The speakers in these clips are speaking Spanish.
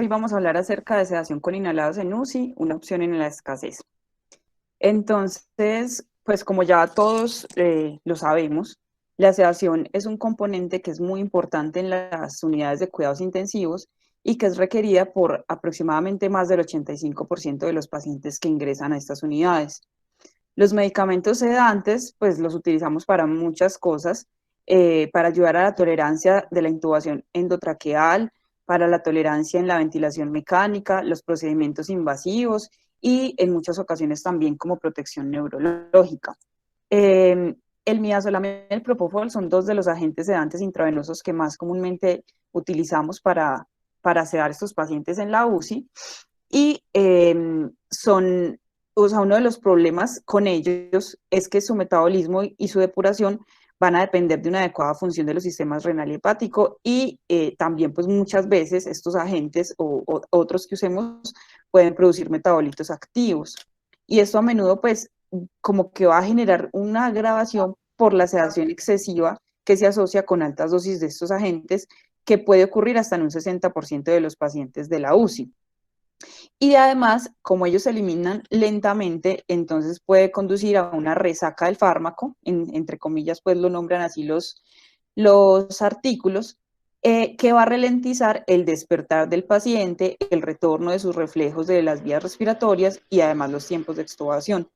hoy vamos a hablar acerca de sedación con inhalados en UCI, una opción en la escasez. Entonces, pues como ya todos lo sabemos, la sedación es un componente que es muy importante en las unidades de cuidados intensivos y que es requerida por aproximadamente más del 85% de los pacientes que ingresan a estas unidades. Los medicamentos sedantes, pues los utilizamos para muchas cosas, para ayudar a la tolerancia de la intubación endotraqueal, para la tolerancia en la ventilación mecánica, los procedimientos invasivos y en muchas ocasiones también como protección neurológica. El midazolam y el propofol son dos de los agentes sedantes intravenosos que más comúnmente utilizamos para sedar a estos pacientes en la UCI y son, o sea, uno de los problemas con ellos es que su metabolismo y su depuración van a depender de una adecuada función de los sistemas renal y hepático y también pues muchas veces estos agentes o otros que usemos pueden producir metabolitos activos y esto a menudo pues como que va a generar una agravación por la sedación excesiva que se asocia con altas dosis de estos agentes que puede ocurrir hasta en un 60% de los pacientes de la UCI. Y además, como ellos se eliminan lentamente, entonces puede conducir a una resaca del fármaco, entre comillas, pues lo nombran así los artículos, que va a ralentizar el despertar del paciente, el retorno de sus reflejos de las vías respiratorias y además los tiempos de extubación.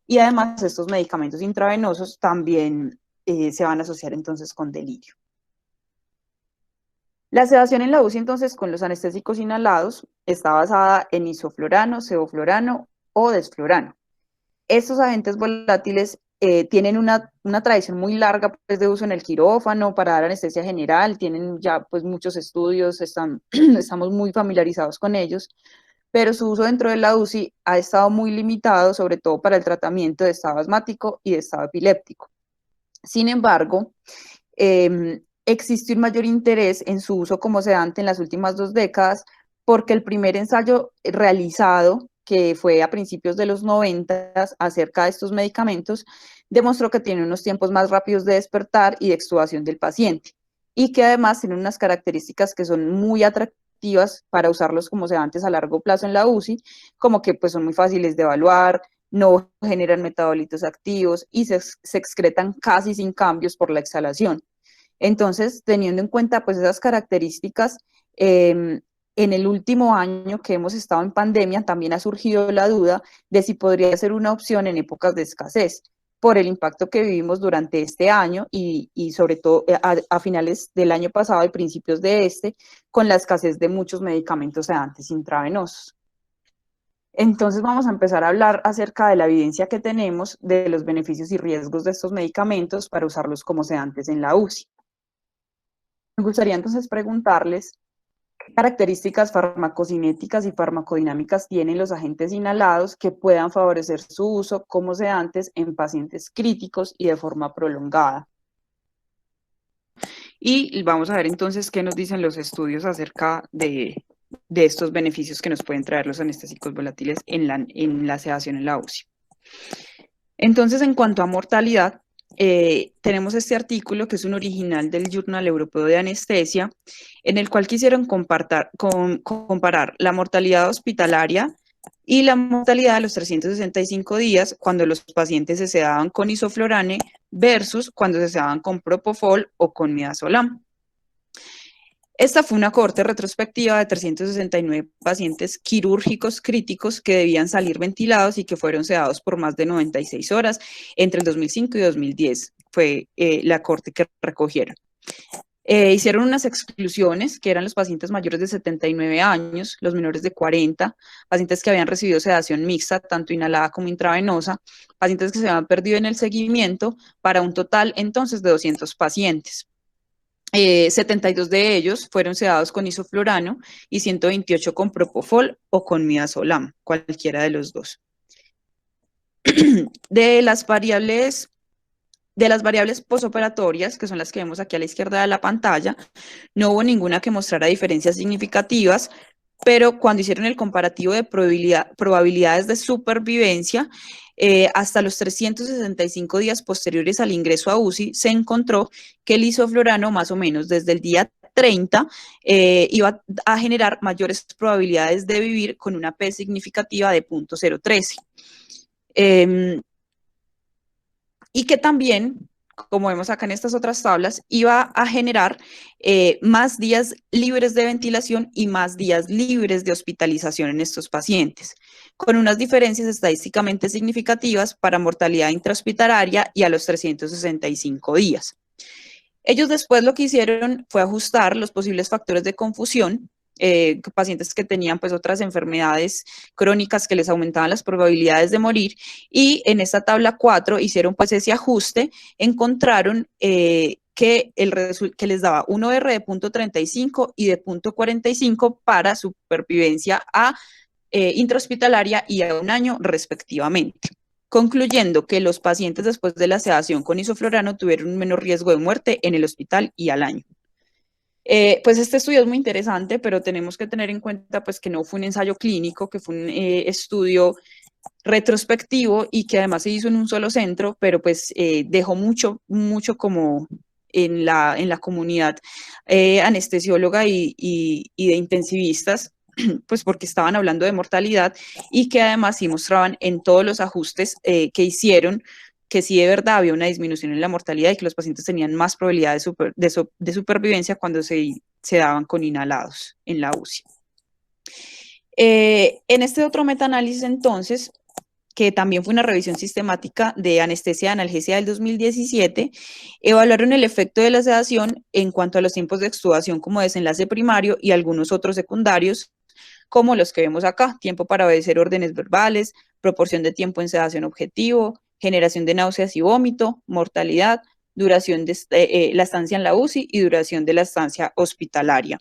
Y además estos medicamentos intravenosos también se van a asociar entonces con delirio. La sedación en la UCI entonces con los anestésicos inhalados está basada en isoflurano, sevoflurano o desflurano. Estos agentes volátiles tienen una tradición muy larga pues, de uso en el quirófano para dar anestesia general, tienen ya pues muchos estudios, estamos muy familiarizados con ellos, pero su uso dentro de la UCI ha estado muy limitado, sobre todo para el tratamiento de estado asmático y de estado epiléptico. Sin embargo, existe un mayor interés en su uso como sedante en las últimas 2 décadas porque el primer ensayo realizado, que fue a principios de los 90 acerca de estos medicamentos, demostró que tienen unos tiempos más rápidos de despertar y de extubación del paciente y que además tienen unas características que son muy atractivas para usarlos como sedantes a largo plazo en la UCI, como que pues son muy fáciles de evaluar, no generan metabolitos activos y se excretan casi sin cambios por la exhalación. Entonces, teniendo en cuenta pues esas características, en el último año que hemos estado en pandemia también ha surgido la duda de si podría ser una opción en épocas de escasez por el impacto que vivimos durante este año y sobre todo a finales del año pasado y principios de este, con la escasez de muchos medicamentos sedantes intravenosos. Entonces vamos a empezar a hablar acerca de la evidencia que tenemos de los beneficios y riesgos de estos medicamentos para usarlos como sedantes en la UCI. Me gustaría entonces preguntarles qué características farmacocinéticas y farmacodinámicas tienen los agentes inhalados que puedan favorecer su uso como sedantes en pacientes críticos y de forma prolongada. Y vamos a ver entonces qué nos dicen los estudios acerca de estos beneficios que nos pueden traer los anestésicos volátiles en la sedación en la UCI. Entonces, en cuanto a mortalidad, tenemos este artículo que es un original del Journal Europeo de Anestesia, en el cual quisieron comparar la mortalidad hospitalaria y la mortalidad de los 365 días cuando los pacientes se sedaban con isoflurane versus cuando se sedaban con propofol o con midazolam. Esta fue una cohorte retrospectiva de 369 pacientes quirúrgicos críticos que debían salir ventilados y que fueron sedados por más de 96 horas entre el 2005 y 2010. Fue la cohorte que recogieron. Hicieron unas exclusiones, que eran los pacientes mayores de 79 años, los menores de 40, pacientes que habían recibido sedación mixta, tanto inhalada como intravenosa, pacientes que se habían perdido en el seguimiento, para un total entonces de 200 pacientes. 72 de ellos fueron sedados con isoflurano y 128 con propofol o con midazolam, cualquiera de los dos. De las variables posoperatorias, que son las que vemos aquí a la izquierda de la pantalla, no hubo ninguna que mostrara diferencias significativas, pero cuando hicieron el comparativo de probabilidades de supervivencia, hasta los 365 días posteriores al ingreso a UCI, se encontró que el isoflurano más o menos desde el día 30 iba a generar mayores probabilidades de vivir con una P significativa de 0.013. Y que también, como vemos acá en estas otras tablas, iba a generar más días libres de ventilación y más días libres de hospitalización en estos pacientes, con unas diferencias estadísticamente significativas para mortalidad intrahospitalaria y a los 365 días. Ellos después lo que hicieron fue ajustar los posibles factores de confusión, pacientes que tenían pues otras enfermedades crónicas que les aumentaban las probabilidades de morir, y en esta tabla 4 hicieron pues ese ajuste, encontraron que les daba un OR de 0.35 y de 0.45 para supervivencia a intrahospitalaria y a un año respectivamente, concluyendo que los pacientes después de la sedación con isoflurano tuvieron un menor riesgo de muerte en el hospital y al año. Pues este estudio es muy interesante, pero tenemos que tener en cuenta pues que no fue un ensayo clínico, que fue un estudio retrospectivo y que además se hizo en un solo centro, pero pues dejó mucho como en la comunidad anestesióloga y de intensivistas, pues porque estaban hablando de mortalidad y que además sí mostraban en todos los ajustes que hicieron que sí de verdad había una disminución en la mortalidad y que los pacientes tenían más probabilidad de supervivencia cuando se daban con inhalados en la UCI. En este otro metaanálisis entonces, que también fue una revisión sistemática de anestesia y analgesia del 2017, evaluaron el efecto de la sedación en cuanto a los tiempos de extubación como desenlace primario y algunos otros secundarios, como los que vemos acá: tiempo para obedecer órdenes verbales, proporción de tiempo en sedación objetivo, generación de náuseas y vómito, mortalidad, duración de la estancia en la UCI y duración de la estancia hospitalaria.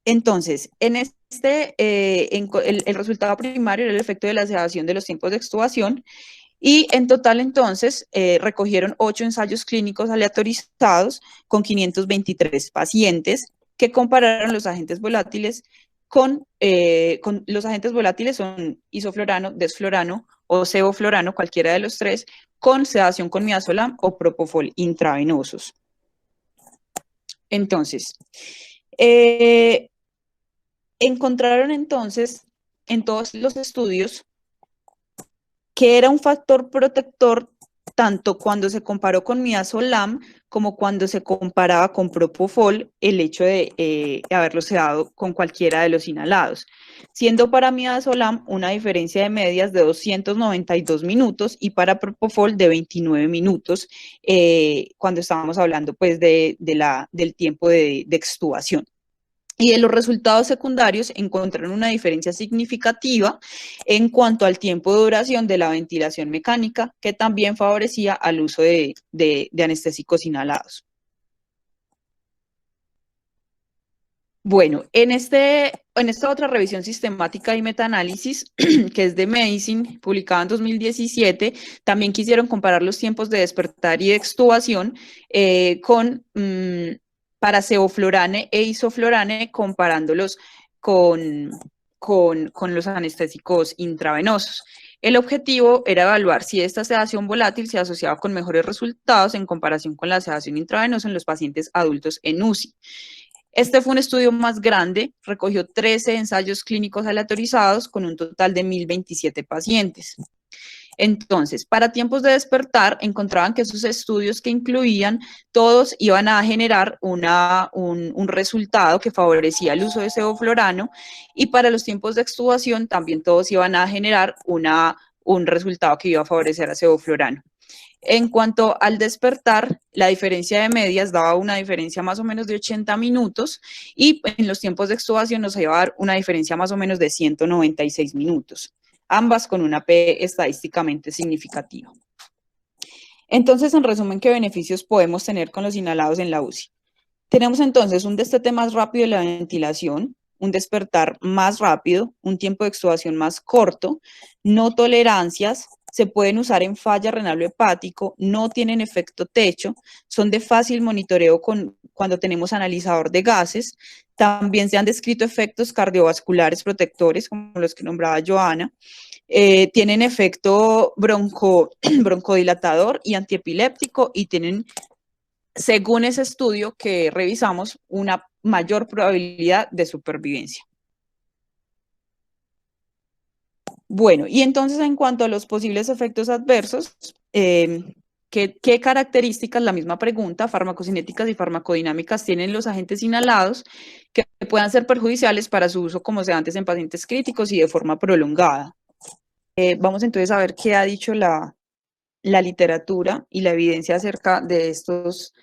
Entonces, en el resultado primario era el efecto de la sedación de los tiempos de extubación, y en total entonces recogieron 8 ensayos clínicos aleatorizados con 523 pacientes que compararon los agentes volátiles con los agentes volátiles son isoflorano, desflorano o sevoflorano, cualquiera de los tres, con sedación con midazolam o propofol intravenosos. Entonces, encontraron entonces en todos los estudios que era un factor protector tanto cuando se comparó con midazolam como cuando se comparaba con propofol, el hecho de haberlo sedado con cualquiera de los inhalados, siendo para midazolam una diferencia de medias de 292 minutos y para propofol de 29 minutos, cuando estábamos hablando pues del tiempo de extubación. Y de los resultados secundarios encontraron una diferencia significativa en cuanto al tiempo de duración de la ventilación mecánica, que también favorecía al uso de anestésicos inhalados. Bueno, en esta otra revisión sistemática y metaanálisis, que es de Medicine, publicada en 2017, también quisieron comparar los tiempos de despertar y de extubación para sevoflurane e isoflurane, comparándolos con los anestésicos intravenosos. El objetivo era evaluar si esta sedación volátil se asociaba con mejores resultados en comparación con la sedación intravenosa en los pacientes adultos en UCI. Este fue un estudio más grande, recogió 13 ensayos clínicos aleatorizados con un total de 1.027 pacientes. Entonces, para tiempos de despertar, encontraban que esos estudios que incluían, todos iban a generar un resultado que favorecía el uso de sevoflurano, y para los tiempos de extubación también todos iban a generar un resultado que iba a favorecer a sevoflurano. En cuanto al despertar, la diferencia de medias daba una diferencia más o menos de 80 minutos y en los tiempos de extubación nos iba a dar una diferencia más o menos de 196 minutos, ambas con una P estadísticamente significativa. Entonces, en resumen, ¿qué beneficios podemos tener con los inhalados en la UCI? Tenemos entonces un destete más rápido de la ventilación, un despertar más rápido, un tiempo de extubación más corto, no tolerancias, se pueden usar en falla renal o hepático, no tienen efecto techo, son de fácil monitoreo cuando tenemos analizador de gases, también se han descrito efectos cardiovasculares protectores, como los que nombraba Joana, tienen efecto broncodilatador y antiepiléptico y tienen según ese estudio que revisamos, una mayor probabilidad de supervivencia. Bueno, y entonces en cuanto a los posibles efectos adversos, ¿qué características, la misma pregunta, farmacocinéticas y farmacodinámicas tienen los agentes inhalados que puedan ser perjudiciales para su uso como sedantes en pacientes críticos y de forma prolongada? Vamos entonces a ver qué ha dicho la literatura y la evidencia acerca de estos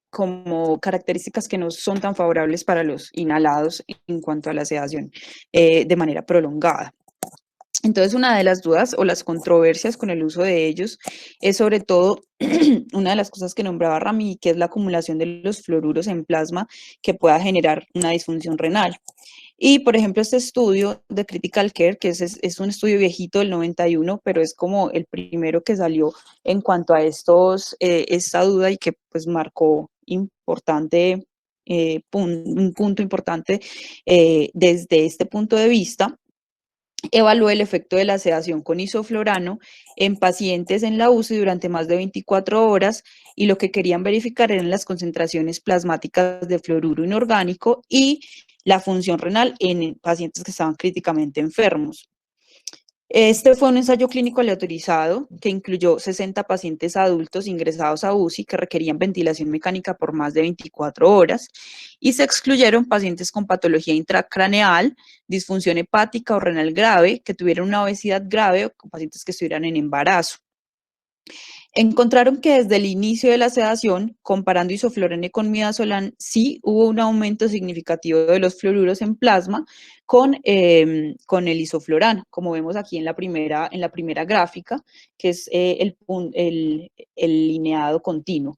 como características que no son tan favorables para los inhalados en cuanto a la sedación de manera prolongada. Entonces, una de las dudas o las controversias con el uso de ellos es sobre todo una de las cosas que nombraba Rami, que es la acumulación de los fluoruros en plasma que pueda generar una disfunción renal. Y, por ejemplo, este estudio de Critical Care, que es un estudio viejito del 91, pero es como el primero que salió en cuanto a esta duda y que pues marcó importante, un punto importante desde este punto de vista, evaluó el efecto de la sedación con isoflorano en pacientes en la UCI durante más de 24 horas y lo que querían verificar eran las concentraciones plasmáticas de fluoruro inorgánico y la función renal en pacientes que estaban críticamente enfermos. Este fue un ensayo clínico aleatorizado que incluyó 60 pacientes adultos ingresados a UCI que requerían ventilación mecánica por más de 24 horas y se excluyeron pacientes con patología intracraneal, disfunción hepática o renal grave, que tuvieran una obesidad grave o con pacientes que estuvieran en embarazo. Encontraron que desde el inicio de la sedación, comparando isoflurane con midazolam, sí hubo un aumento significativo de los fluoruros en plasma con el isoflurano, como vemos aquí en la primera gráfica, que es el lineado continuo.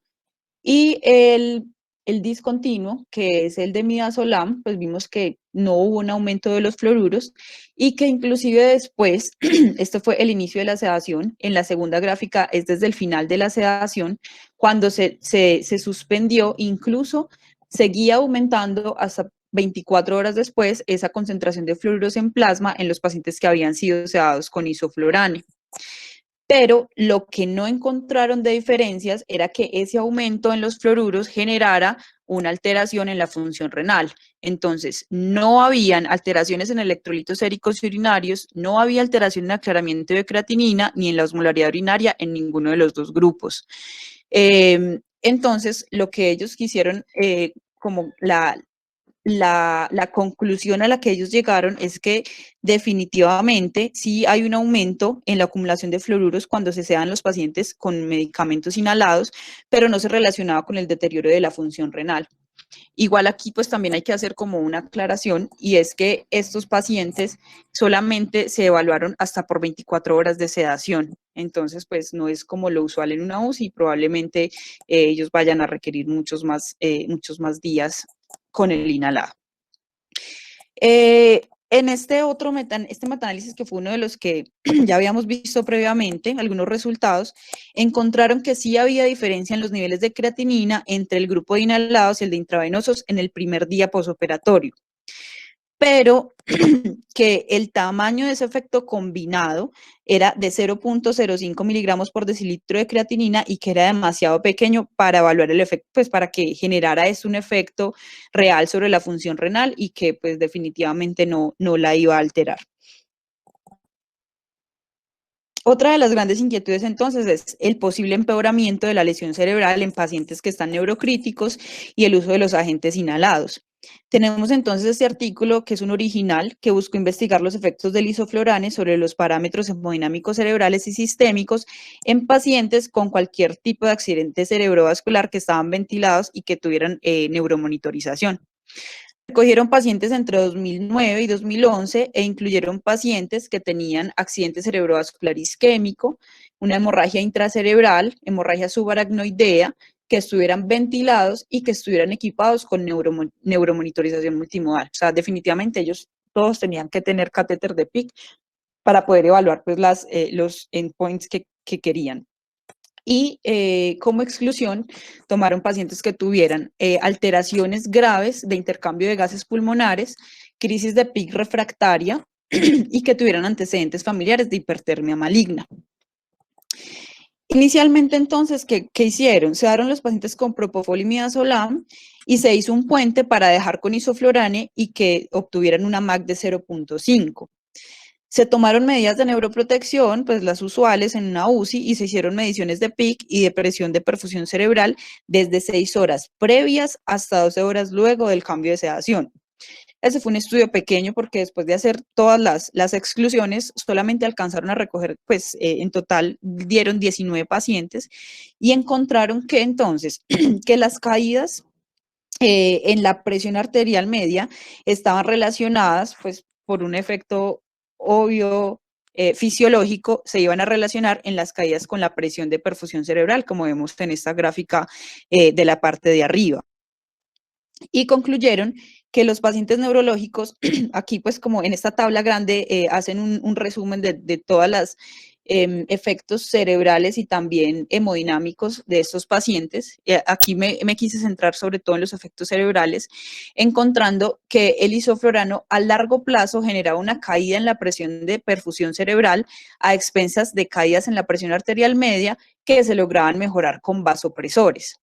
Y el discontinuo, que es el de midazolam, pues vimos que no hubo un aumento de los fluoruros y que inclusive después, este fue el inicio de la sedación, en la segunda gráfica es desde el final de la sedación, cuando se suspendió, incluso seguía aumentando hasta 24 horas después esa concentración de fluoruros en plasma en los pacientes que habían sido sedados con isoflurane. Pero lo que no encontraron de diferencias era que ese aumento en los fluoruros generara una alteración en la función renal. Entonces, no habían alteraciones en electrolitos séricos y urinarios, no había alteración en aclaramiento de creatinina ni en la osmolaridad urinaria en ninguno de los dos grupos. Entonces, lo que ellos quisieron, como la conclusión a la que ellos llegaron es que definitivamente sí hay un aumento en la acumulación de fluoruros cuando se sedan los pacientes con medicamentos inhalados, pero no se relacionaba con el deterioro de la función renal. Igual aquí pues también hay que hacer como una aclaración y es que estos pacientes solamente se evaluaron hasta por 24 horas de sedación. Entonces pues no es como lo usual en una UCI, probablemente ellos vayan a requerir muchos más días con el inhalado. En este metaanálisis, que fue uno de los que ya habíamos visto previamente, algunos resultados, encontraron que sí había diferencia en los niveles de creatinina entre el grupo de inhalados y el de intravenosos en el primer día posoperatorio, pero que el tamaño de ese efecto combinado era de 0.05 miligramos por decilitro de creatinina y que era demasiado pequeño para evaluar el efecto, pues para que generara un efecto real sobre la función renal y que pues definitivamente no la iba a alterar. Otra de las grandes inquietudes entonces es el posible empeoramiento de la lesión cerebral en pacientes que están neurocríticos y el uso de los agentes inhalados. Tenemos entonces este artículo, que es un original, que buscó investigar los efectos del isoflurane sobre los parámetros hemodinámicos cerebrales y sistémicos en pacientes con cualquier tipo de accidente cerebrovascular que estaban ventilados y que tuvieran neuromonitorización. Recogieron pacientes entre 2009 y 2011 e incluyeron pacientes que tenían accidente cerebrovascular isquémico, una hemorragia intracerebral, hemorragia subaracnoidea, que estuvieran ventilados y que estuvieran equipados con neuromonitorización multimodal. O sea, definitivamente ellos todos tenían que tener catéter de PICC para poder evaluar pues, los endpoints que querían. Y como exclusión tomaron pacientes que tuvieran alteraciones graves de intercambio de gases pulmonares, crisis de PICC refractaria y que tuvieran antecedentes familiares de hipertermia maligna. Inicialmente, entonces, ¿qué hicieron? Se daron los pacientes con propofol y midazolam y se hizo un puente para dejar con isoflurane y que obtuvieran una MAC de 0.5. Se tomaron medidas de neuroprotección, pues las usuales en una UCI, y se hicieron mediciones de PIC y de presión de perfusión cerebral desde 6 horas previas hasta 12 horas luego del cambio de sedación. Ese fue un estudio pequeño porque después de hacer todas las exclusiones, solamente alcanzaron a recoger, pues en total dieron 19 pacientes y encontraron que entonces, que las caídas en la presión arterial media estaban relacionadas, pues por un efecto obvio fisiológico, se iban a relacionar en las caídas con la presión de perfusión cerebral, como vemos en esta gráfica de la parte de arriba. Y concluyeron que los pacientes neurológicos, aquí pues como en esta tabla grande hacen un resumen de todas las efectos cerebrales y también hemodinámicos de estos pacientes. Aquí me quise centrar sobre todo en los efectos cerebrales, encontrando que el isoflurano a largo plazo generaba una caída en la presión de perfusión cerebral a expensas de caídas en la presión arterial media que se lograban mejorar con vasopresores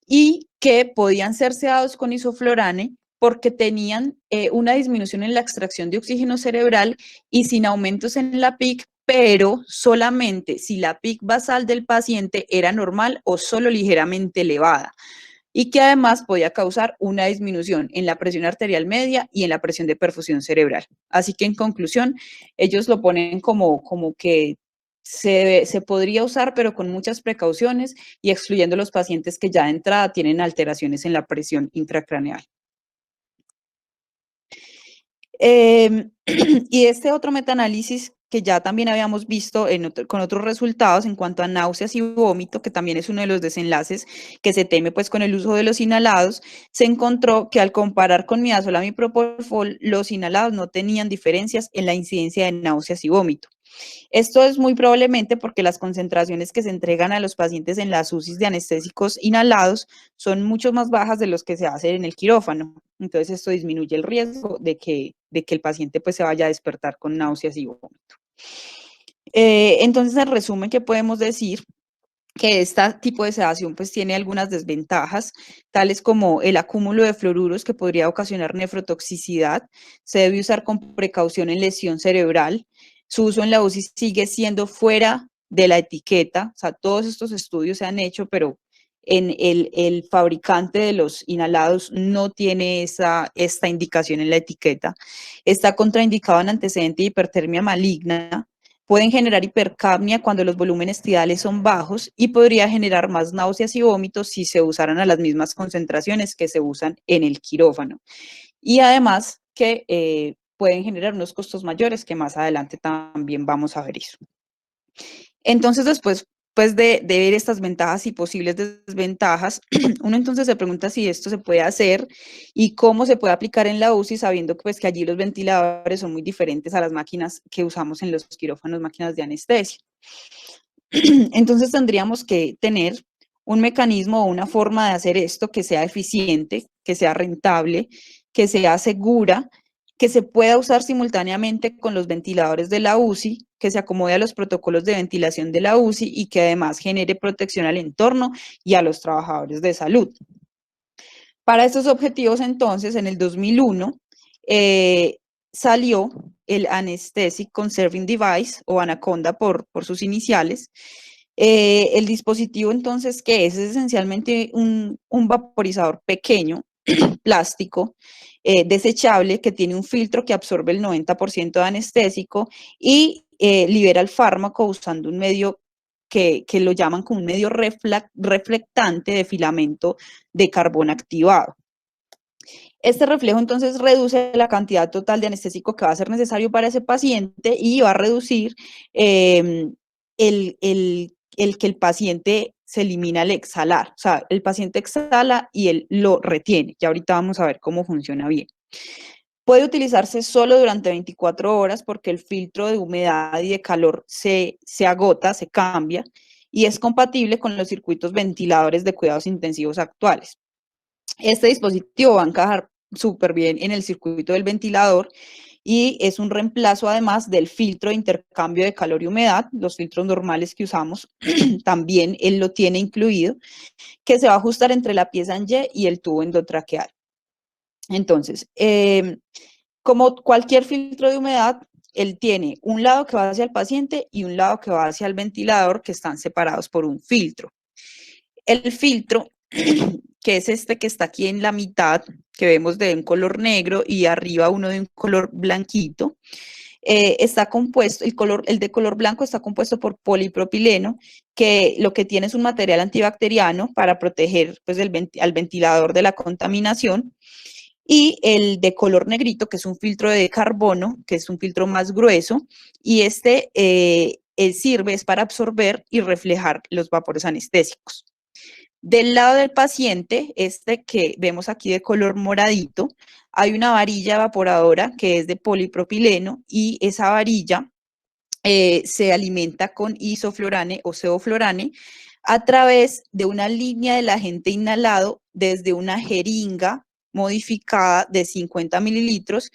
y que podían ser sedados con isoflurane porque tenían una disminución en la extracción de oxígeno cerebral y sin aumentos en la PIC, pero solamente si la PIC basal del paciente era normal o solo ligeramente elevada, y que además podía causar una disminución en la presión arterial media y en la presión de perfusión cerebral. Así que en conclusión, ellos lo ponen como que se podría usar, pero con muchas precauciones y excluyendo los pacientes que ya de entrada tienen alteraciones en la presión intracraneal. Y este otro metaanálisis que ya también habíamos visto con otros resultados en cuanto a náuseas y vómito, que también es uno de los desenlaces que se teme pues con el uso de los inhalados, se encontró que al comparar con midazolam y propofol, los inhalados no tenían diferencias en la incidencia de náuseas y vómito. Esto es muy probablemente porque las concentraciones que se entregan a los pacientes en las UCIs de anestésicos inhalados son mucho más bajas de los que se hacen en el quirófano. Entonces esto disminuye el riesgo de que el paciente pues se vaya a despertar con náuseas y vómito. Entonces, en resumen, ¿qué podemos decir? Que este tipo de sedación pues tiene algunas desventajas, tales como el acúmulo de fluoruros que podría ocasionar nefrotoxicidad. Se debe usar con precaución en lesión cerebral. Su uso en la UCI sigue siendo fuera de la etiqueta, o sea, todos estos estudios se han hecho, pero en el fabricante de los inhalados no tiene esta indicación en la etiqueta. Está contraindicado en antecedente de hipertermia maligna. Pueden generar hipercapnia cuando los volúmenes tidales son bajos y podría generar más náuseas y vómitos si se usaran a las mismas concentraciones que se usan en el quirófano. Y además que pueden generar unos costos mayores que más adelante también vamos a ver eso. Entonces, después pues de ver estas ventajas y posibles desventajas, uno entonces se pregunta si esto se puede hacer y cómo se puede aplicar en la UCI, sabiendo que, pues, que allí los ventiladores son muy diferentes a las máquinas que usamos en los quirófanos, máquinas de anestesia. Entonces tendríamos que tener un mecanismo o una forma de hacer esto que sea eficiente, que sea rentable, que sea segura, que se pueda usar simultáneamente con los ventiladores de la UCI, que se acomode a los protocolos de ventilación de la UCI y que además genere protección al entorno y a los trabajadores de salud. Para estos objetivos, entonces, en el 2001, salió el Anesthetic Conserving Device, o Anaconda por sus iniciales. El dispositivo, entonces, ¿qué es? Es esencialmente un vaporizador pequeño, plástico, desechable, que tiene un filtro que absorbe el 90% de anestésico y libera el fármaco usando un medio que lo llaman como un medio reflectante de filamento de carbón activado. Este reflejo entonces reduce la cantidad total de anestésico que va a ser necesario para ese paciente y va a reducir el que el paciente se elimina al exhalar. O sea, el paciente exhala y él lo retiene. Ya ahorita vamos a ver cómo funciona bien. Puede utilizarse solo durante 24 horas porque el filtro de humedad y de calor se agota, se cambia, y es compatible con los circuitos ventiladores de cuidados intensivos actuales. Este dispositivo va a encajar súper bien en el circuito del ventilador y es un reemplazo además del filtro de intercambio de calor y humedad, los filtros normales que usamos, también él lo tiene incluido, que se va a ajustar entre la pieza en Y y el tubo endotraqueal. Entonces, como cualquier filtro de humedad, él tiene un lado que va hacia el paciente y un lado que va hacia el ventilador, que están separados por un filtro. El filtro, que es este que está aquí en la mitad, que vemos de un color negro y arriba uno de un color blanquito, está compuesto, el de color blanco está compuesto por polipropileno, que lo que tiene es un material antibacteriano para proteger pues, al ventilador de la contaminación, y el de color negrito, que es un filtro de carbono, que es un filtro más grueso, y sirve es para absorber y reflejar los vapores anestésicos. Del lado del paciente, este que vemos aquí de color moradito, hay una varilla evaporadora que es de polipropileno y esa varilla se alimenta con isoflorane o sevoflorane a través de una línea del agente inhalado desde una jeringa modificada de 50 mililitros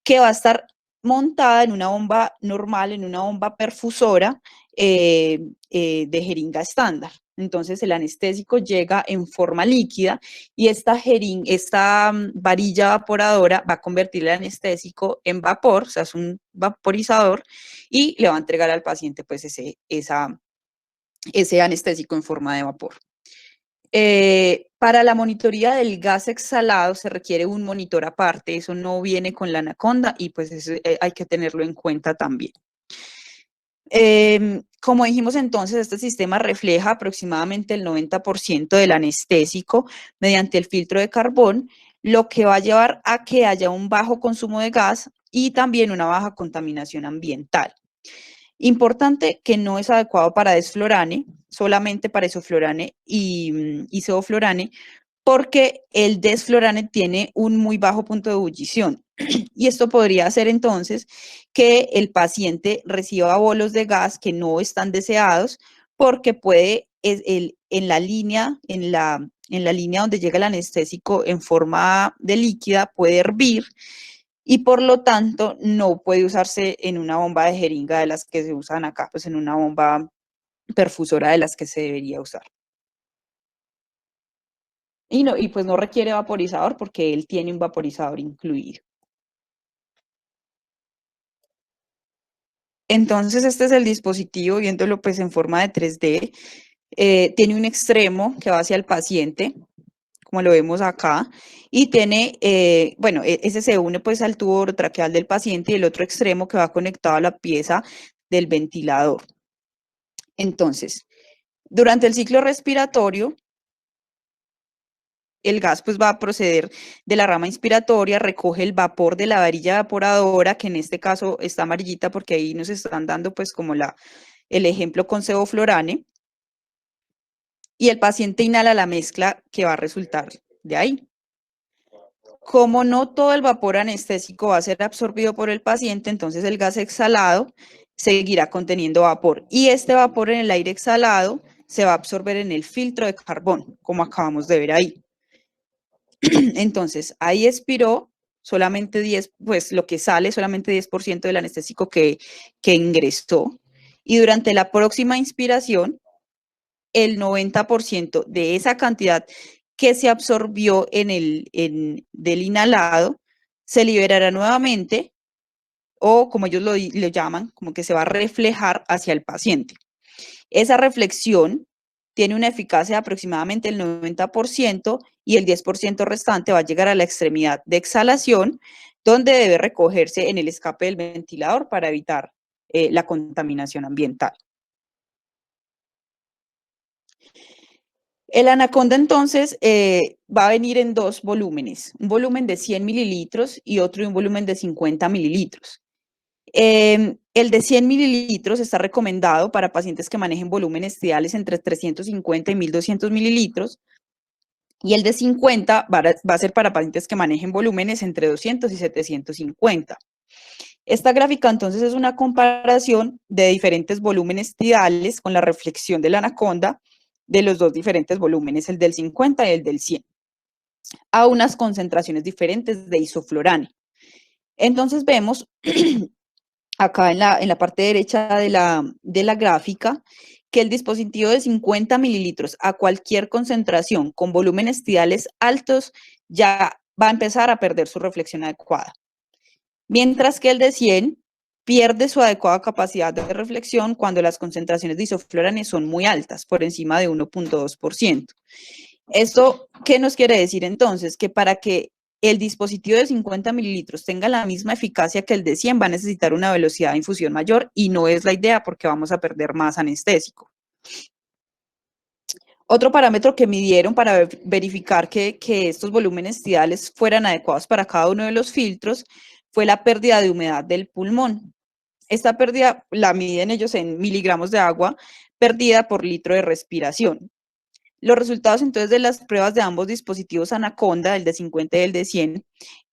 que va a estar montada en una bomba normal, en una bomba perfusora de jeringa estándar. Entonces el anestésico llega en forma líquida y esta varilla evaporadora va a convertir el anestésico en vapor, o sea, es un vaporizador, y le va a entregar al paciente pues ese anestésico en forma de vapor. Para la monitoría del gas exhalado se requiere un monitor aparte, eso no viene con la Anaconda y pues eso, hay que tenerlo en cuenta también. Como dijimos entonces, este sistema refleja aproximadamente el 90% del anestésico mediante el filtro de carbón, lo que va a llevar a que haya un bajo consumo de gas y también una baja contaminación ambiental. Importante que no es adecuado para desflorane, solamente para isoflorane y sevoflorane, porque el desflorane tiene un muy bajo punto de ebullición. Y esto podría hacer entonces que el paciente reciba bolos de gas que no están deseados, porque puede, en la línea donde llega el anestésico en forma de líquida, puede hervir y por lo tanto no puede usarse en una bomba de jeringa de las que se usan acá, pues en una bomba perfusora de las que se debería usar. Y pues no requiere vaporizador porque él tiene un vaporizador incluido. Entonces este es el dispositivo, viéndolo pues en forma de 3D. Tiene un extremo que va hacia el paciente, como lo vemos acá, y tiene, bueno, ese se une pues al tubo orotraqueal del paciente y el otro extremo que va conectado a la pieza del ventilador. Entonces, durante el ciclo respiratorio, el gas pues va a proceder de la rama inspiratoria, recoge el vapor de la varilla evaporadora, que en este caso está amarillita porque ahí nos están dando pues como el ejemplo con sevoflorane, y el paciente inhala la mezcla que va a resultar de ahí. Como no todo el vapor anestésico va a ser absorbido por el paciente, entonces el gas exhalado seguirá conteniendo vapor y este vapor en el aire exhalado se va a absorber en el filtro de carbón, como acabamos de ver ahí. Entonces, ahí expiró solamente 10, pues lo que sale, solamente 10% del anestésico que ingresó. Y durante la próxima inspiración, el 90% de esa cantidad que se absorbió del inhalado se liberará nuevamente, o como ellos lo llaman, como que se va a reflejar hacia el paciente. Esa reflexión tiene una eficacia de aproximadamente el 90% y el 10% restante va a llegar a la extremidad de exhalación, donde debe recogerse en el escape del ventilador para evitar la contaminación ambiental. El Anaconda entonces va a venir en dos volúmenes, un volumen de 100 mililitros y otro de un volumen de 50 mililitros. El de 100 mililitros está recomendado para pacientes que manejen volúmenes ideales entre 350 y 1200 mililitros, y el de 50 va a ser para pacientes que manejen volúmenes entre 200 y 750. Esta gráfica entonces es una comparación de diferentes volúmenes tidales con la reflexión de la Anaconda de los dos diferentes volúmenes, el del 50 y el del 100, a unas concentraciones diferentes de isoflorane. Entonces vemos acá en la parte derecha de la gráfica que el dispositivo de 50 mililitros a cualquier concentración con volúmenes tidales altos ya va a empezar a perder su reflexión adecuada. Mientras que el de 100 pierde su adecuada capacidad de reflexión cuando las concentraciones de isofluranes son muy altas, por encima de 1.2%. ¿Esto qué nos quiere decir entonces? Que para que el dispositivo de 50 mililitros tenga la misma eficacia que el de 100 va a necesitar una velocidad de infusión mayor y no es la idea porque vamos a perder más anestésico. Otro parámetro que midieron para verificar que estos volúmenes tidales fueran adecuados para cada uno de los filtros fue la pérdida de humedad del pulmón. Esta pérdida la miden ellos en miligramos de agua perdida por litro de respiración. Los resultados entonces de las pruebas de ambos dispositivos Anaconda, el de 50 y el de 100,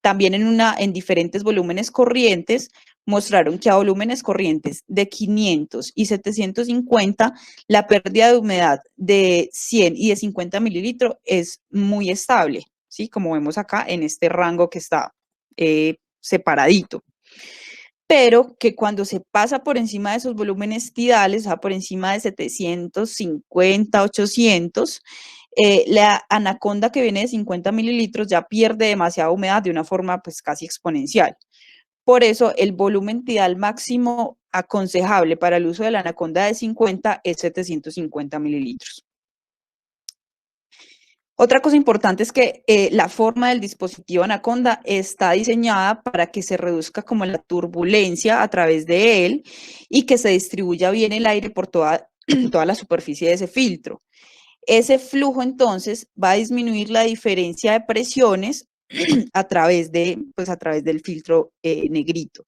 también en diferentes volúmenes corrientes, mostraron que a volúmenes corrientes de 500 y 750, la pérdida de humedad de 100 y de 50 mililitros es muy estable, ¿sí? Como vemos acá en este rango que está separadito. Pero que cuando se pasa por encima de esos volúmenes tidales, o sea, por encima de 750, 800, la anaconda que viene de 50 mililitros ya pierde demasiada humedad de una forma pues casi exponencial. Por eso el volumen tidal máximo aconsejable para el uso de la anaconda de 50 es 750 mililitros. Otra cosa importante es que la forma del dispositivo Anaconda está diseñada para que se reduzca como la turbulencia a través de él y que se distribuya bien el aire por toda la superficie de ese filtro. Ese flujo entonces va a disminuir la diferencia de presiones a través del filtro negrito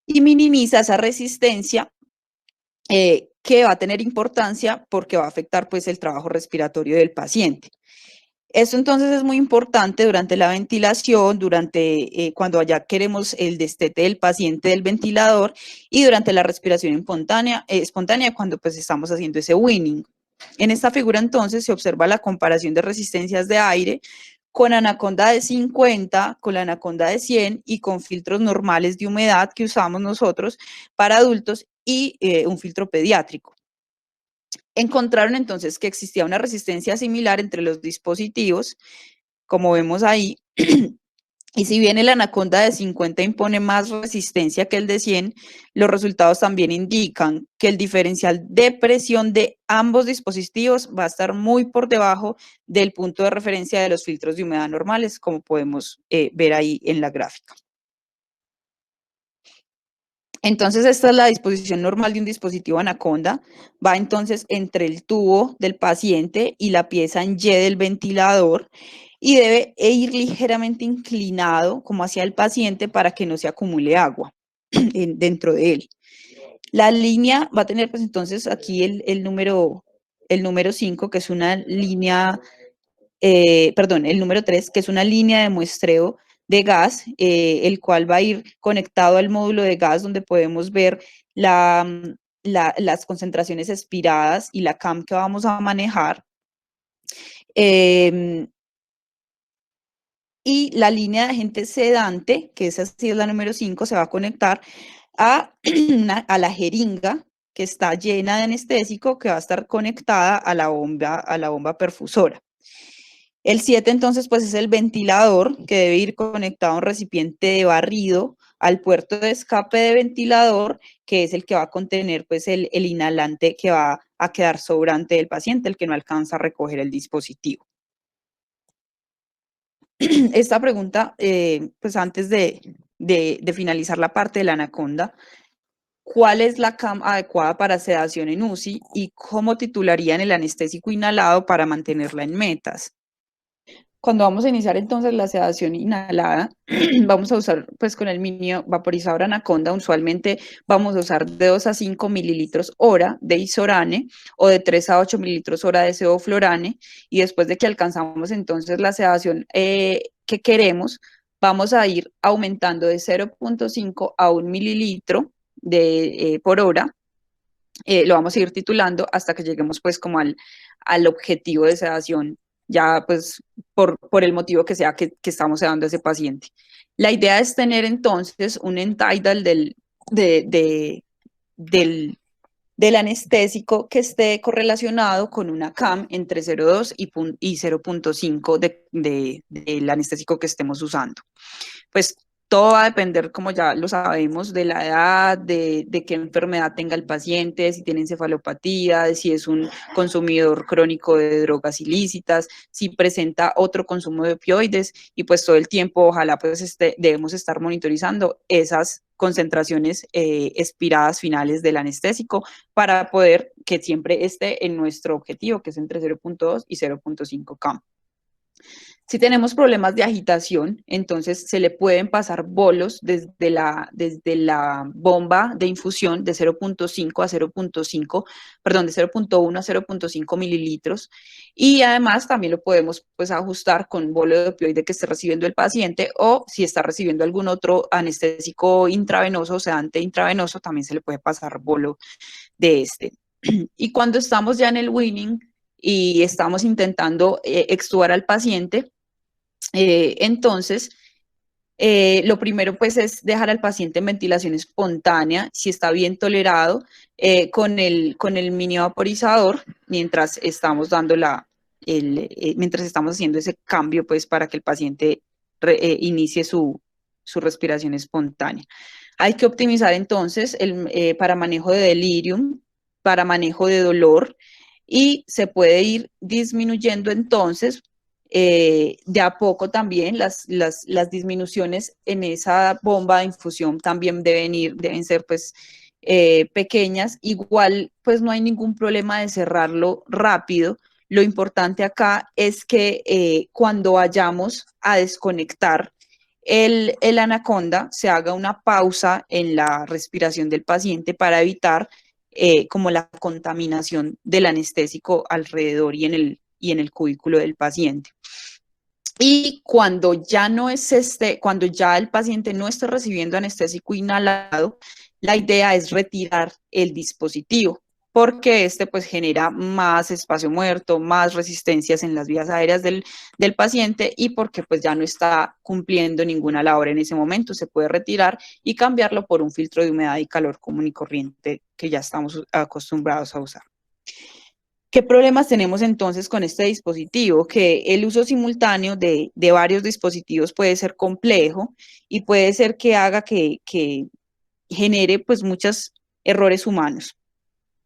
y minimiza esa resistencia que va a tener importancia porque va a afectar pues el trabajo respiratorio del paciente. Esto entonces es muy importante durante la ventilación, cuando ya queremos el destete del paciente del ventilador y durante la respiración espontánea cuando pues estamos haciendo ese weaning. En esta figura entonces se observa la comparación de resistencias de aire con anaconda de 50, con la anaconda de 100 y con filtros normales de humedad que usamos nosotros para adultos y un filtro pediátrico. Encontraron entonces que existía una resistencia similar entre los dispositivos, como vemos ahí, y si bien el anaconda de 50 impone más resistencia que el de 100, los resultados también indican que el diferencial de presión de ambos dispositivos va a estar muy por debajo del punto de referencia de los filtros de humedad normales, como podemos ver ahí en la gráfica. Entonces, esta es la disposición normal de un dispositivo Anaconda. Va entonces entre el tubo del paciente y la pieza en Y del ventilador y debe ir ligeramente inclinado como hacia el paciente para que no se acumule agua dentro de él. La línea va a tener pues entonces aquí el número 5, que es una línea, el número 3, que es una línea de muestreo de gas, el cual va a ir conectado al módulo de gas donde podemos ver las concentraciones expiradas y la CAM que vamos a manejar. Y la línea de agente sedante, que esa sí es la número 5, se va a conectar a la jeringa que está llena de anestésico, que va a estar conectada a la bomba perfusora. El 7 entonces pues es el ventilador, que debe ir conectado a un recipiente de barrido al puerto de escape de ventilador, que es el que va a contener pues el inhalante que va a quedar sobrante del paciente, el que no alcanza a recoger el dispositivo. Esta pregunta, pues antes de finalizar la parte de la anaconda, ¿cuál es la CAM adecuada para sedación en UCI y cómo titularían el anestésico inhalado para mantenerla en metas? Cuando vamos a iniciar entonces la sedación inhalada, vamos a usar pues con el mini vaporizador Anaconda, usualmente vamos a usar de 2 a 5 mililitros hora de Isorane o de 3 a 8 mililitros hora de sevoflurane, y después de que alcanzamos entonces la sedación que queremos, vamos a ir aumentando de 0.5 a 1 mililitro por hora. Lo vamos a ir titulando hasta que lleguemos pues como al objetivo de sedación ya pues por el motivo que sea que estamos dando a ese paciente. La idea es tener entonces un end-tidal de, de, del, del anestésico que esté correlacionado con una CAM entre 0,2 y 0,5 del anestésico que estemos usando. Pues todo va a depender, como ya lo sabemos, de la edad, de qué enfermedad tenga el paciente, si tiene encefalopatía, de si es un consumidor crónico de drogas ilícitas, si presenta otro consumo de opioides, y pues todo el tiempo ojalá pues debemos estar monitorizando esas concentraciones expiradas finales del anestésico para poder que siempre esté en nuestro objetivo, que es entre 0,2 y 0,5 CAM. Si tenemos problemas de agitación, entonces se le pueden pasar bolos desde la bomba de infusión de 0,5 a 0,5, perdón, de 0,1 a 0,5 mililitros. Y además también lo podemos pues ajustar con bolo de opioide que esté recibiendo el paciente, o si está recibiendo algún otro anestésico intravenoso, o sedante intravenoso, también se le puede pasar bolo de este. Y cuando estamos ya en el weaning y estamos intentando extubar al paciente, entonces, lo primero pues es dejar al paciente en ventilación espontánea, si está bien tolerado, con el mini vaporizador, mientras estamos dando mientras estamos haciendo ese cambio pues para que el paciente inicie su respiración espontánea. Hay que optimizar entonces para manejo de delirium, para manejo de dolor, y se puede ir disminuyendo entonces de a poco también las disminuciones en esa bomba de infusión también deben ser pues pequeñas. Igual pues no hay ningún problema de cerrarlo rápido. Lo importante acá es que cuando vayamos a desconectar el anaconda, se haga una pausa en la respiración del paciente para evitar como la contaminación del anestésico alrededor y en el cubículo del paciente. Y cuando ya no es cuando ya el paciente no esté recibiendo anestésico inhalado, la idea es retirar el dispositivo, porque este pues genera más espacio muerto, más resistencias en las vías aéreas del paciente, y porque pues ya no está cumpliendo ninguna labor en ese momento, se puede retirar y cambiarlo por un filtro de humedad y calor común y corriente que ya estamos acostumbrados a usar. ¿Qué problemas tenemos entonces con este dispositivo? Que el uso simultáneo de varios dispositivos puede ser complejo y puede ser que haga que genere pues muchos errores humanos.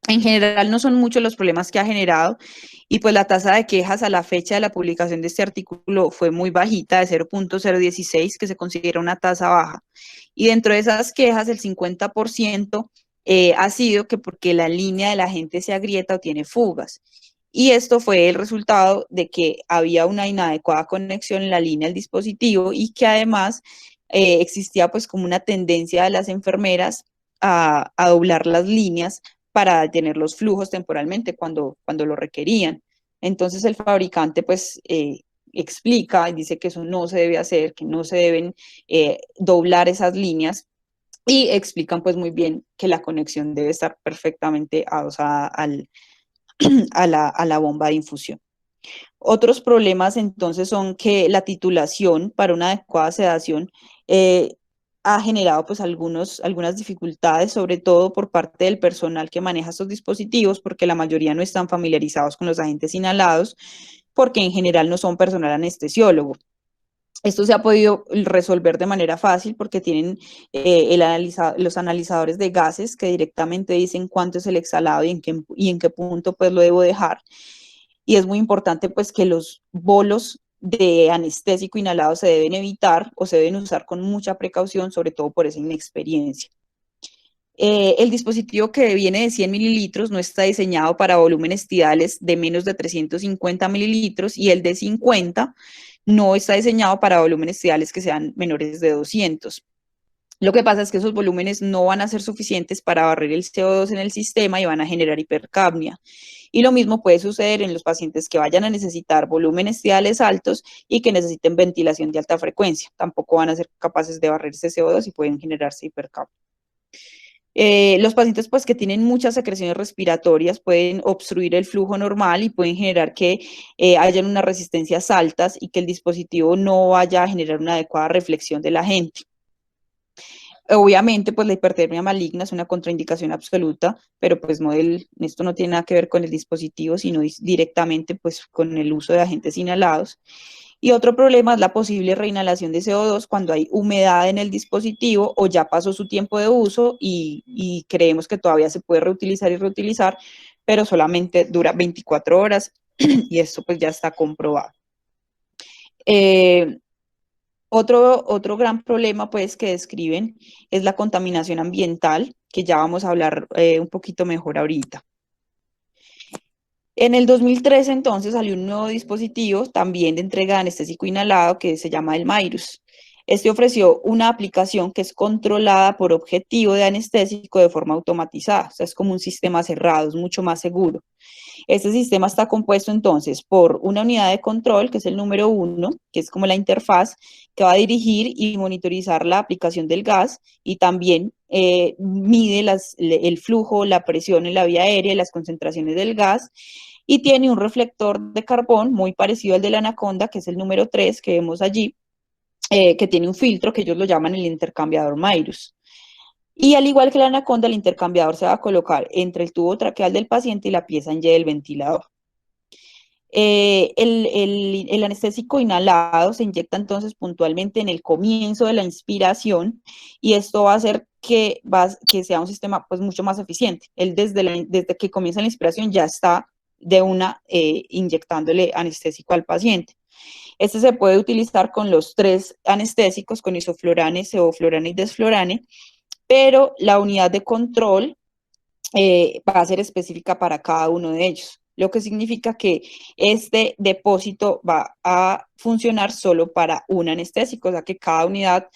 En general no son muchos los problemas que ha generado, y pues la tasa de quejas a la fecha de la publicación de este artículo fue muy bajita, de 0,016, que se considera una tasa baja. Y dentro de esas quejas, el 50% ha sido que porque la línea de la gente se agrieta o tiene fugas. Y esto fue el resultado de que había una inadecuada conexión en la línea del dispositivo, y que además existía pues como una tendencia de las enfermeras a doblar las líneas para detener los flujos temporalmente cuando lo requerían. Entonces el fabricante pues explica y dice que eso no se debe hacer, que no se deben doblar esas líneas, y explican pues muy bien que la conexión debe estar perfectamente adosada a la bomba de infusión. Otros problemas entonces son que la titulación para una adecuada sedación ha generado pues algunas dificultades, sobre todo por parte del personal que maneja estos dispositivos, porque la mayoría no están familiarizados con los agentes inhalados, porque en general no son personal anestesiólogo. Esto se ha podido resolver de manera fácil porque tienen los analizadores de gases que directamente dicen cuánto es el exhalado y en qué punto pues lo debo dejar. Y es muy importante pues que los bolos de anestésico inhalado se deben evitar o se deben usar con mucha precaución, sobre todo por esa inexperiencia. El dispositivo que viene de 100 mililitros no está diseñado para volúmenes tidales de menos de 350 mililitros, y el de 50 no está diseñado para volúmenes tidales que sean menores de 200. Lo que pasa es que esos volúmenes no van a ser suficientes para barrer el CO2 en el sistema y van a generar hipercapnia. Y lo mismo puede suceder en los pacientes que vayan a necesitar volúmenes tidales altos y que necesiten ventilación de alta frecuencia. Tampoco van a ser capaces de barrer ese CO2 y pueden generarse hipercapnia. Los pacientes pues que tienen muchas secreciones respiratorias pueden obstruir el flujo normal y pueden generar que hayan unas resistencias altas y que el dispositivo no vaya a generar una adecuada reflexión de la gente. Obviamente, pues la hipertermia maligna es una contraindicación absoluta, pero pues no esto no tiene nada que ver con el dispositivo, sino directamente pues con el uso de agentes inhalados. Y otro problema es la posible reinhalación de CO2 cuando hay humedad en el dispositivo o ya pasó su tiempo de uso y creemos que todavía se puede reutilizar y reutilizar, pero solamente dura 24 horas y esto pues ya está comprobado. Otro gran problema pues que describen es la contaminación ambiental, que ya vamos a hablar un poquito mejor ahorita. En el 2013 entonces salió un nuevo dispositivo también de entrega de anestésico inhalado que se llama el Mirus. Este ofreció una aplicación que es controlada por objetivo de anestésico de forma automatizada, o sea, es como un sistema cerrado, es mucho más seguro. Este sistema está compuesto entonces por una unidad de control, que es el número 1, que es como la interfaz, que va a dirigir y monitorizar la aplicación del gas y también mide el flujo, la presión en la vía aérea y las concentraciones del gas. Y tiene un reflector de carbón muy parecido al de la Anaconda, que es el número 3 que vemos allí, que tiene un filtro que ellos lo llaman el intercambiador Mirus. Y al igual que la Anaconda, el intercambiador se va a colocar entre el tubo traqueal del paciente y la pieza en Y del ventilador. El anestésico inhalado se inyecta entonces puntualmente en el comienzo de la inspiración y esto va a hacer que sea un sistema pues mucho más eficiente. Él desde que comienza la inspiración ya está de una inyectándole anestésico al paciente. Este se puede utilizar con los 3 anestésicos, con isoflurane, sevoflurane y desflurane, pero la unidad de control va a ser específica para cada uno de ellos, lo que significa que este depósito va a funcionar solo para un anestésico, o sea que cada unidad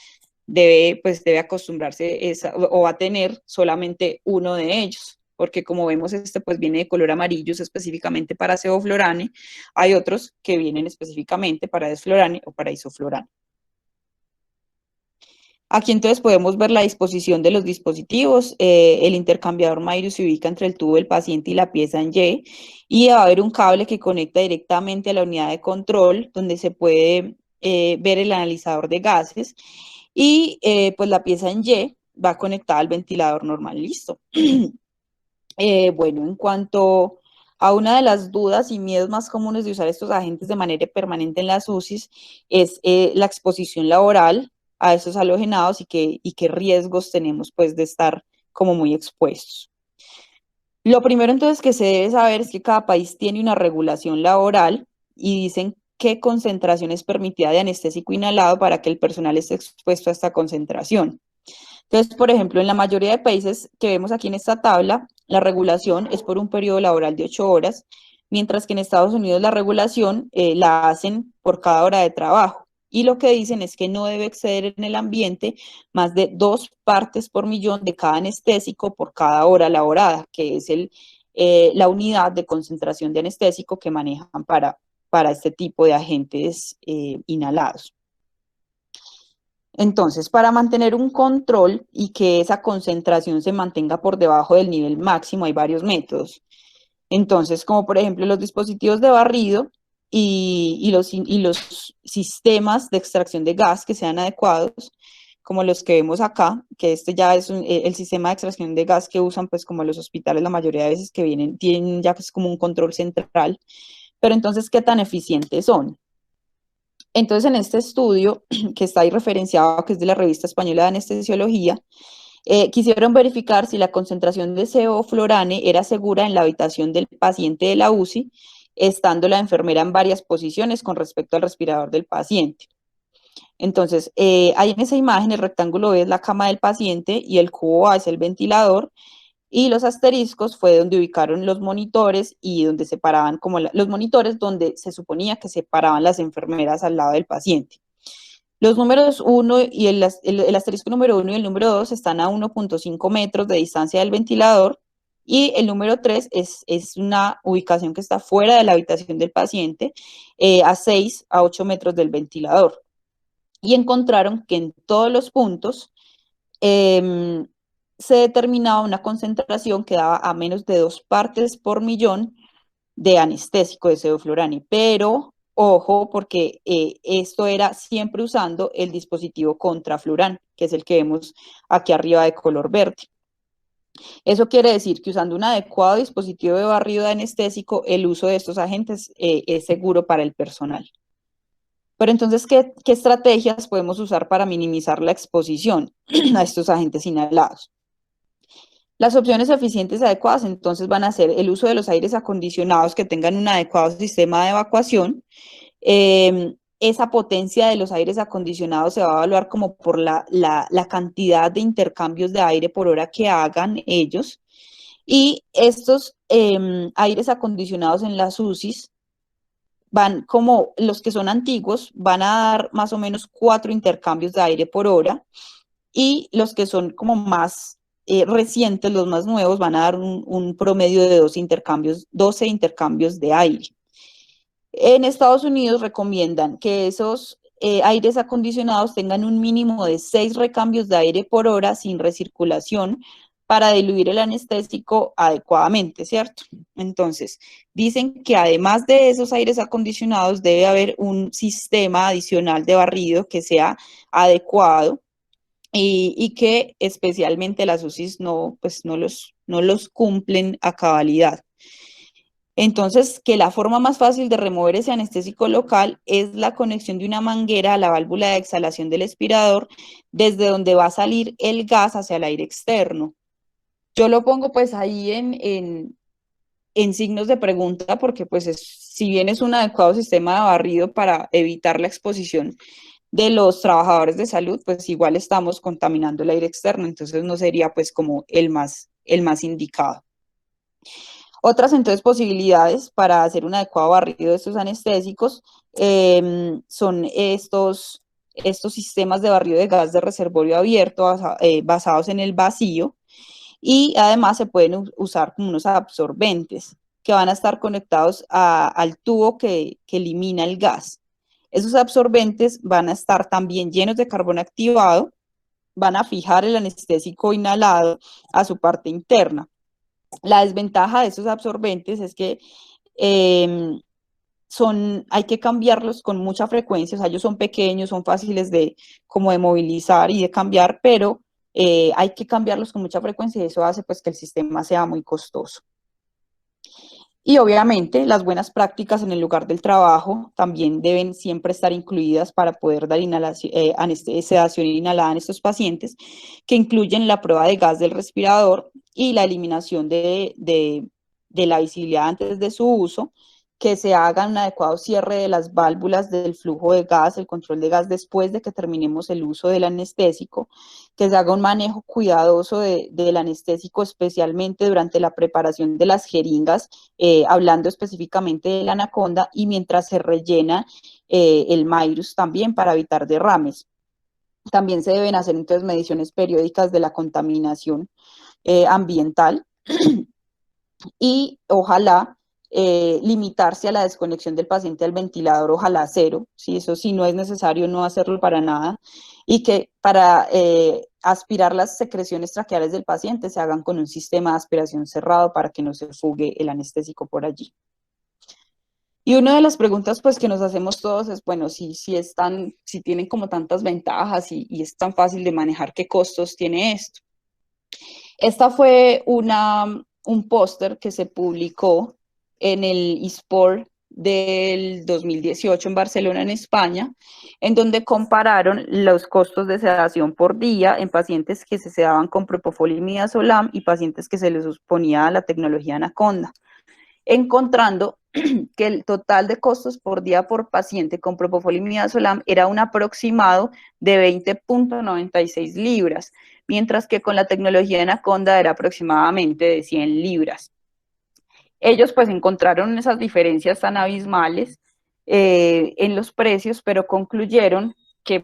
debe acostumbrarse o va a tener solamente uno de ellos, porque como vemos este pues viene de color amarillo, es específicamente para sevoflurane, hay otros que vienen específicamente para desflurane o para isoflurane. Aquí entonces podemos ver la disposición de los dispositivos. El intercambiador Mirus se ubica entre el tubo del paciente y la pieza en y va a haber un cable que conecta directamente a la unidad de control, donde se puede ver el analizador de gases, y pues la pieza en Y va conectada al ventilador normal. Listo. Bueno, en cuanto a una de las dudas y miedos más comunes de usar estos agentes de manera permanente en las UCIs es la exposición laboral a estos halogenados y qué riesgos tenemos pues de estar como muy expuestos. Lo primero entonces que se debe saber es que cada país tiene una regulación laboral y dicen qué concentración es permitida de anestésico inhalado para que el personal esté expuesto a esta concentración. Entonces, por ejemplo, en la mayoría de países que vemos aquí en esta tabla, la regulación es por un periodo laboral de 8 horas, mientras que en Estados Unidos la regulación la hacen por cada hora de trabajo. Y lo que dicen es que no debe exceder en el ambiente más de 2 partes por millón de cada anestésico por cada hora laborada, que es la unidad de concentración de anestésico que manejan para este tipo de agentes inhalados. Entonces, para mantener un control y que esa concentración se mantenga por debajo del nivel máximo, hay varios métodos. Entonces, como por ejemplo los dispositivos de barrido y los sistemas de extracción de gas que sean adecuados, como los que vemos acá, que este ya es el sistema de extracción de gas que usan pues como los hospitales la mayoría de veces que tienen ya que es como un control central. Pero entonces, ¿qué tan eficientes son? Entonces, en este estudio, que está ahí referenciado, que es de la Revista Española de Anestesiología, quisieron verificar si la concentración de sevoflurane era segura en la habitación del paciente de la UCI, estando la enfermera en varias posiciones con respecto al respirador del paciente. Entonces, ahí en esa imagen el rectángulo B es la cama del paciente y el cubo A es el ventilador, y los asteriscos fue donde ubicaron los monitores y donde separaban como los monitores donde se suponía que separaban las enfermeras al lado del paciente. Los números 1 y el asterisco número 1 y el número 2 están a 1.5 metros de distancia del ventilador y el número 3 es una ubicación que está fuera de la habitación del paciente a 6 a 8 metros del ventilador. Y encontraron que en todos los puntos se determinaba una concentración que daba a menos de 2 partes por millón de anestésico de sevoflurane, pero ojo, porque esto era siempre usando el dispositivo contrafluran, que es el que vemos aquí arriba de color verde. Eso quiere decir que usando un adecuado dispositivo de barrido de anestésico, el uso de estos agentes es seguro para el personal. Pero entonces, ¿qué estrategias podemos usar para minimizar la exposición a estos agentes inhalados? Las opciones eficientes y adecuadas entonces van a ser el uso de los aires acondicionados que tengan un adecuado sistema de evacuación. Esa potencia de los aires acondicionados se va a evaluar como por la cantidad de intercambios de aire por hora que hagan ellos. Y estos aires acondicionados en las UCIs van como los que son antiguos, van a dar más o menos 4 intercambios de aire por hora, y los que son como más recientes, los más nuevos, van a dar un promedio de 12 intercambios de aire. En Estados Unidos recomiendan que esos aires acondicionados tengan un mínimo de 6 recambios de aire por hora sin recirculación para diluir el anestésico adecuadamente, ¿cierto? Entonces, dicen que además de esos aires acondicionados debe haber un sistema adicional de barrido que sea adecuado y que especialmente las UCIs pues no los cumplen a cabalidad. Entonces, que la forma más fácil de remover ese anestésico local es la conexión de una manguera a la válvula de exhalación del expirador, desde donde va a salir el gas hacia el aire externo. Yo lo pongo pues ahí en signos de pregunta porque pues si bien es un adecuado sistema de barrido para evitar la exposición de los trabajadores de salud, pues igual estamos contaminando el aire externo, entonces no sería pues como el más indicado. Otras entonces posibilidades para hacer un adecuado barrido de estos anestésicos son estos sistemas de barrido de gas de reservorio abierto basados en el vacío, y además se pueden usar como unos absorbentes que van a estar conectados al tubo que elimina el gas. Esos absorbentes van a estar también llenos de carbón activado, van a fijar el anestésico inhalado a su parte interna. La desventaja de esos absorbentes es que hay que cambiarlos con mucha frecuencia, o sea, ellos son pequeños, son fáciles de movilizar y de cambiar, pero hay que cambiarlos con mucha frecuencia y eso hace pues que el sistema sea muy costoso. Y obviamente las buenas prácticas en el lugar del trabajo también deben siempre estar incluidas para poder dar sedación inhalada en estos pacientes, que incluyen la prueba de gas del respirador y la eliminación de la visibilidad antes de su uso, que se haga un adecuado cierre de las válvulas del flujo de gas, el control de gas después de que terminemos el uso del anestésico, que se haga un manejo cuidadoso del anestésico, especialmente durante la preparación de las jeringas, hablando específicamente de la anaconda, y mientras se rellena el Mirus también para evitar derrames. También se deben hacer entonces mediciones periódicas de la contaminación ambiental y ojalá limitarse a la desconexión del paciente al ventilador, ojalá cero, ¿sí? Eso sí, no es necesario no hacerlo para nada, y que para aspirar las secreciones traqueales del paciente se hagan con un sistema de aspiración cerrado para que no se fugue el anestésico por allí. Y una de las preguntas pues que nos hacemos todos es, bueno, si tienen como tantas ventajas y es tan fácil de manejar, ¿qué costos tiene esto? Esta fue un póster que se publicó en el eSport del 2018 en Barcelona, en España, en donde compararon los costos de sedación por día en pacientes que se sedaban con propofol y midazolam y pacientes que se les exponía a la tecnología Anaconda, encontrando que el total de costos por día por paciente con propofol y midazolam era un aproximado de 20.96 libras, mientras que con la tecnología de Anaconda era aproximadamente de 100 libras. Ellos pues encontraron esas diferencias tan abismales en los precios, pero concluyeron que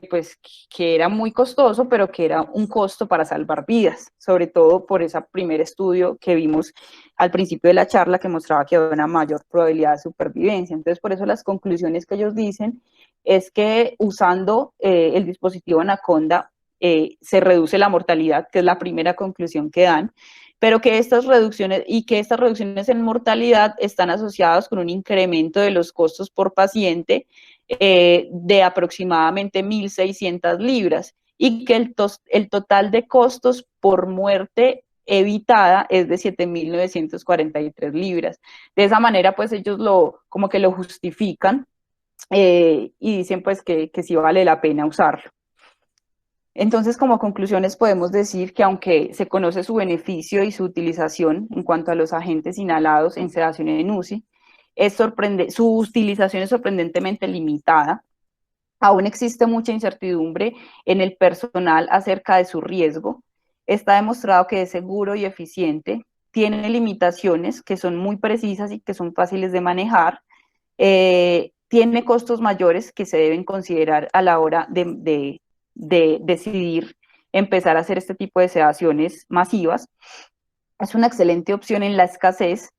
era muy costoso, pero que era un costo para salvar vidas, sobre todo por ese primer estudio que vimos al principio de la charla que mostraba que había una mayor probabilidad de supervivencia. Entonces, por eso las conclusiones que ellos dicen es que usando el dispositivo Anaconda se reduce la mortalidad, que es la primera conclusión que dan, pero que estas reducciones en mortalidad están asociadas con un incremento de los costos por paciente de aproximadamente 1.600 libras y que el total de costos por muerte evitada es de 7.943 libras. De esa manera, pues ellos como que lo justifican y dicen pues que sí vale la pena usarlo. Entonces, como conclusiones podemos decir que aunque se conoce su beneficio y su utilización en cuanto a los agentes inhalados en sedación en UCI, su utilización es sorprendentemente limitada. Aún existe mucha incertidumbre en el personal acerca de su riesgo. Está demostrado que es seguro y eficiente, tiene limitaciones que son muy precisas y que son fáciles de manejar, tiene costos mayores que se deben considerar a la hora de decidir empezar a hacer este tipo de sedaciones masivas. Es una excelente opción en la escasez.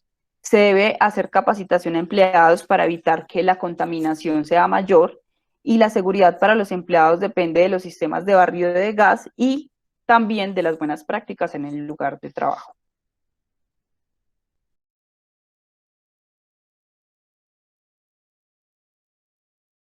Se debe hacer capacitación a empleados para evitar que la contaminación sea mayor y la seguridad para los empleados depende de los sistemas de barrido de gas y también de las buenas prácticas en el lugar de trabajo.